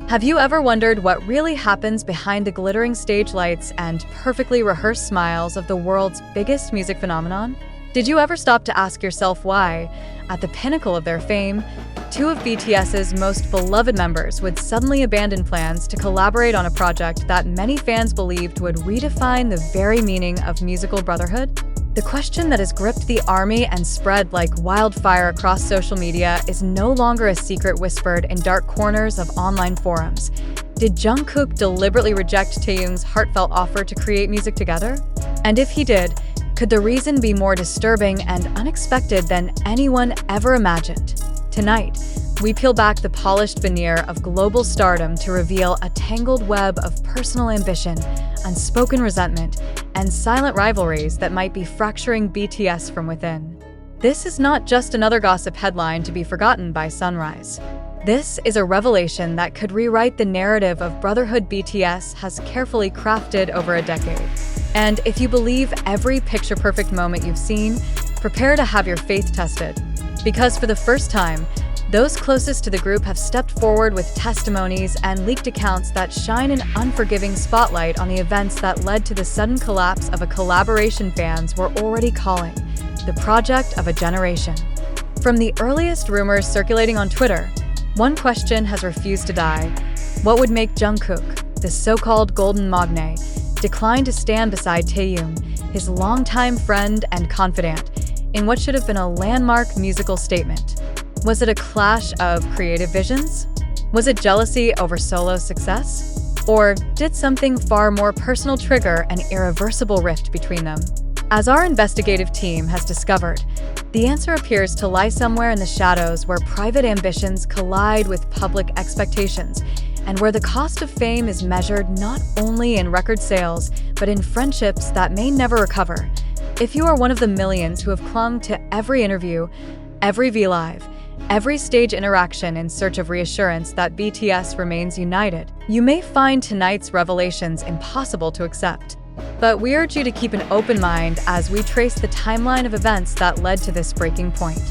Have you ever wondered what really happens behind the glittering stage lights and perfectly rehearsed smiles of the world's biggest music phenomenon? Did you ever stop to ask yourself why, at the pinnacle of their fame, two of BTS's most beloved members would suddenly abandon plans to collaborate on a project that many fans believed would redefine the very meaning of musical brotherhood? The question that has gripped the ARMY and spread like wildfire across social media is no longer a secret whispered in dark corners of online forums. Did Jungkook deliberately reject Taehyung's heartfelt offer to create music together? And if he did, could the reason be more disturbing and unexpected than anyone ever imagined? Tonight, we peel back the polished veneer of global stardom to reveal a tangled web of personal ambition, unspoken resentment, and silent rivalries that might be fracturing BTS from within. This is not just another gossip headline to be forgotten by sunrise. This is a revelation that could rewrite the narrative of brotherhood BTS has carefully crafted over a decade. And if you believe every picture-perfect moment you've seen, prepare to have your faith tested. Because for the first time, those closest to the group have stepped forward with testimonies and leaked accounts that shine an unforgiving spotlight on the events that led to the sudden collapse of a collaboration fans were already calling the project of a generation. From the earliest rumors circulating on Twitter, one question has refused to die. What would make Jungkook, the so-called golden magne, decline to stand beside Taehyung, his longtime friend and confidant, in what should have been a landmark musical statement? Was it a clash of creative visions? Was it jealousy over solo success? Or did something far more personal trigger an irreversible rift between them? As our investigative team has discovered, the answer appears to lie somewhere in the shadows where private ambitions collide with public expectations, and where the cost of fame is measured not only in record sales, but in friendships that may never recover. If you are one of the millions who have clung to every interview, every V-Live, every stage interaction in search of reassurance that BTS remains united, you may find tonight's revelations impossible to accept. But we urge you to keep an open mind as we trace the timeline of events that led to this breaking point.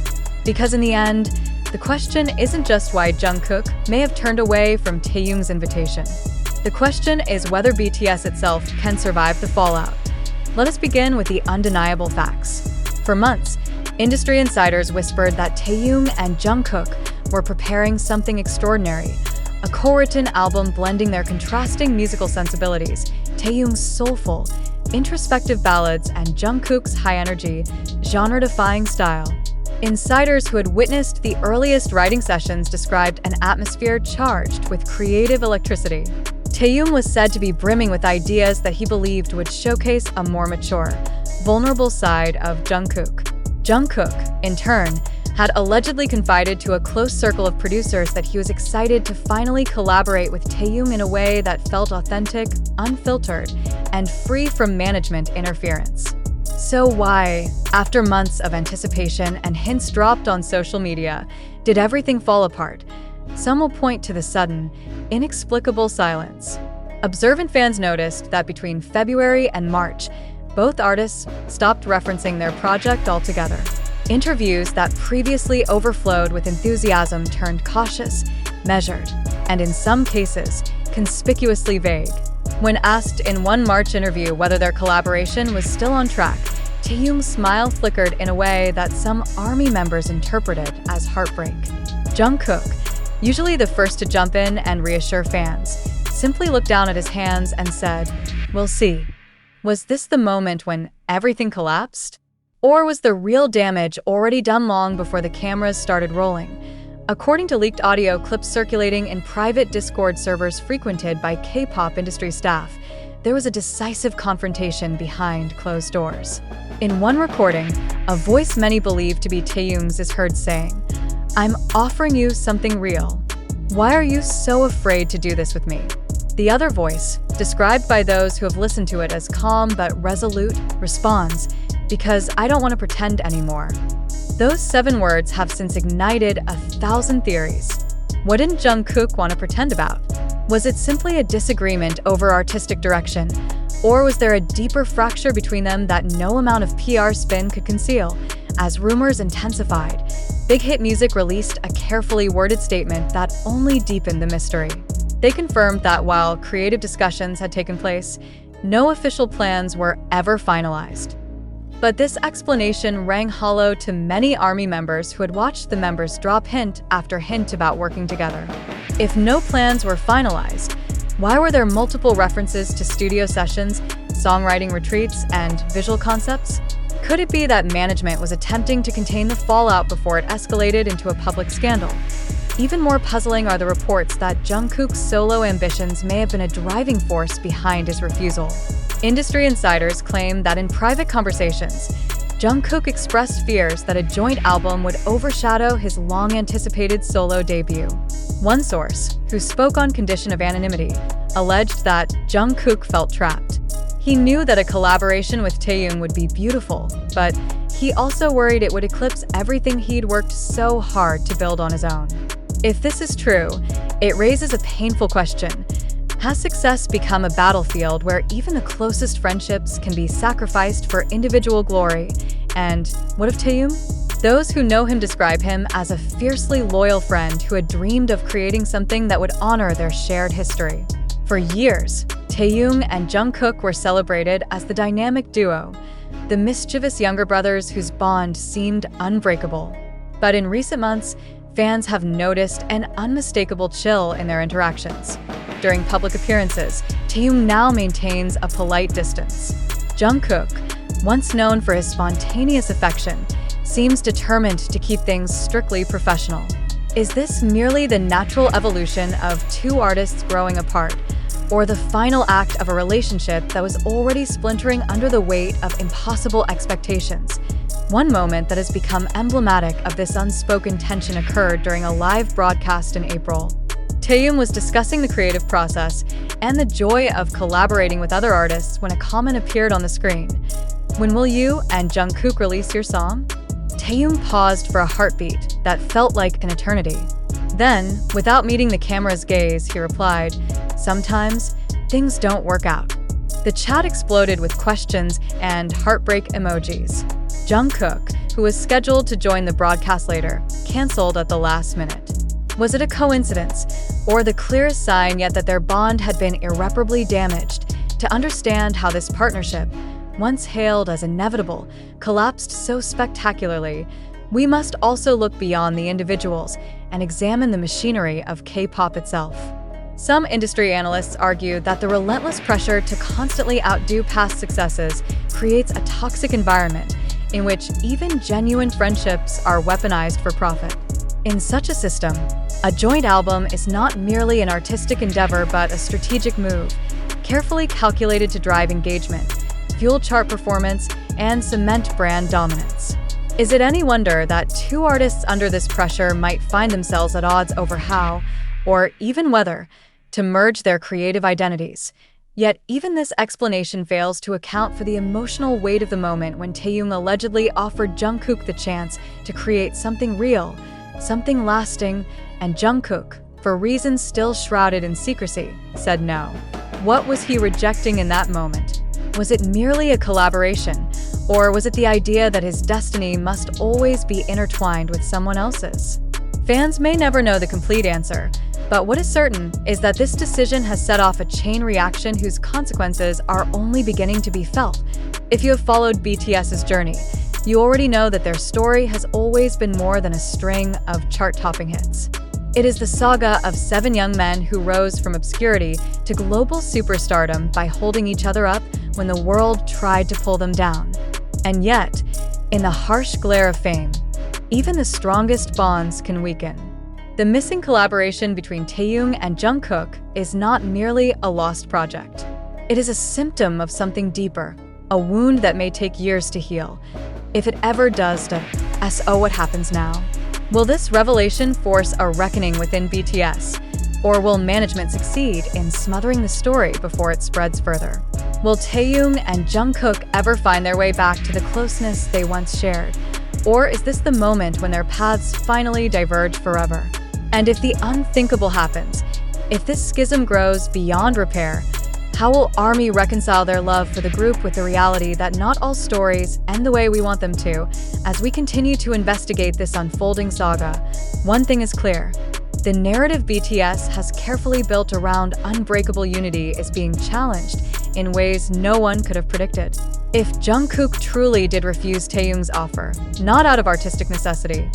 Because in the end, the question isn't just why Jungkook may have turned away from Taehyung's invitation. The question is whether BTS itself can survive the fallout. Let us begin with the undeniable facts. For months, industry insiders whispered that Taehyung and Jungkook were preparing something extraordinary, a co-written album blending their contrasting musical sensibilities, Taehyung's soulful, introspective ballads and Jungkook's high-energy, genre-defying style. Insiders who had witnessed the earliest writing sessions described an atmosphere charged with creative electricity. Taehyung was said to be brimming with ideas that he believed would showcase a more mature, vulnerable side of Jungkook. Jungkook, in turn, had allegedly confided to a close circle of producers that he was excited to finally collaborate with Taehyung in a way that felt authentic, unfiltered, and free from management interference. So why, after months of anticipation and hints dropped on social media, did everything fall apart? Some will point to the sudden, inexplicable silence. Observant fans noticed that between February and March, both artists stopped referencing their project altogether. Interviews that previously overflowed with enthusiasm turned cautious, measured, and in some cases, conspicuously vague. When asked in one March interview whether their collaboration was still on track, Taehyung's smile flickered in a way that some ARMY members interpreted as heartbreak. Jungkook, usually the first to jump in and reassure fans, simply looked down at his hands and said, "We'll see." Was this the moment when everything collapsed? Or was the real damage already done long before the cameras started rolling? According to leaked audio clips circulating in private Discord servers frequented by K-pop industry staff, there was a decisive confrontation behind closed doors. In one recording, a voice many believe to be Taehyung's is heard saying, "I'm offering you something real. Why are you so afraid to do this with me?" The other voice, described by those who have listened to it as calm but resolute, responds, "Because I don't want to pretend anymore." Those 7 words have since ignited 1,000 theories. What didn't Jungkook want to pretend about? Was it simply a disagreement over artistic direction? Or was there a deeper fracture between them that no amount of PR spin could conceal? As rumors intensified, Big Hit Music released a carefully worded statement that only deepened the mystery. They confirmed that while creative discussions had taken place, no official plans were ever finalized. But this explanation rang hollow to many ARMY members who had watched the members drop hint after hint about working together. If no plans were finalized, why were there multiple references to studio sessions, songwriting retreats, and visual concepts? Could it be that management was attempting to contain the fallout before it escalated into a public scandal? Even more puzzling are the reports that Jungkook's solo ambitions may have been a driving force behind his refusal. Industry insiders claim that in private conversations, Jungkook expressed fears that a joint album would overshadow his long-anticipated solo debut. One source, who spoke on condition of anonymity, alleged that Jungkook felt trapped. He knew that a collaboration with Taehyung would be beautiful, but he also worried it would eclipse everything he'd worked so hard to build on his own. If this is true, it raises a painful question. Has success become a battlefield where even the closest friendships can be sacrificed for individual glory? And what of Taehyung? Those who know him describe him as a fiercely loyal friend who had dreamed of creating something that would honor their shared history. For years, Taehyung and Jungkook were celebrated as the dynamic duo, the mischievous younger brothers whose bond seemed unbreakable. But in recent months, fans have noticed an unmistakable chill in their interactions. During public appearances, Taehyung now maintains a polite distance. Jungkook, once known for his spontaneous affection, seems determined to keep things strictly professional. Is this merely the natural evolution of two artists growing apart, or the final act of a relationship that was already splintering under the weight of impossible expectations? One moment that has become emblematic of this unspoken tension occurred during a live broadcast in April. Taehyung was discussing the creative process and the joy of collaborating with other artists when a comment appeared on the screen. "When will you and Jungkook release your song?" Taehyung paused for a heartbeat that felt like an eternity. Then, without meeting the camera's gaze, he replied, "Sometimes, things don't work out." The chat exploded with questions and heartbreak emojis. Jungkook, who was scheduled to join the broadcast later, canceled at the last minute. Was it a coincidence, or the clearest sign yet that their bond had been irreparably damaged? To understand how this partnership, once hailed as inevitable, collapsed so spectacularly, we must also look beyond the individuals and examine the machinery of K-pop itself. Some industry analysts argue that the relentless pressure to constantly outdo past successes creates a toxic environment in which even genuine friendships are weaponized for profit. In such a system, a joint album is not merely an artistic endeavor but a strategic move, carefully calculated to drive engagement, fuel chart performance, and cement brand dominance. Is it any wonder that two artists under this pressure might find themselves at odds over how, or even whether, to merge their creative identities? Yet even this explanation fails to account for the emotional weight of the moment when Taehyung allegedly offered Jungkook the chance to create something real, something lasting, and Jungkook, for reasons still shrouded in secrecy, said no. What was he rejecting in that moment? Was it merely a collaboration, or was it the idea that his destiny must always be intertwined with someone else's? Fans may never know the complete answer, but what is certain is that this decision has set off a chain reaction whose consequences are only beginning to be felt. If you have followed BTS's journey, you already know that their story has always been more than a string of chart-topping hits. It is the saga of 7 young men who rose from obscurity to global superstardom by holding each other up when the world tried to pull them down. And yet, in the harsh glare of fame, even the strongest bonds can weaken. The missing collaboration between Taehyung and Jungkook is not merely a lost project. It is a symptom of something deeper, a wound that may take years to heal, if it ever does to so what happens now. Will this revelation force a reckoning within BTS? Or will management succeed in smothering the story before it spreads further? Will Taehyung and Jungkook ever find their way back to the closeness they once shared? Or is this the moment when their paths finally diverge forever? And if the unthinkable happens, if this schism grows beyond repair, how will ARMY reconcile their love for the group with the reality that not all stories end the way we want them to? As we continue to investigate this unfolding saga, one thing is clear: The narrative BTS has carefully built around unbreakable unity is being challenged in ways no one could have predicted. If Jungkook truly did refuse Taehyung's offer, not out of artistic necessity,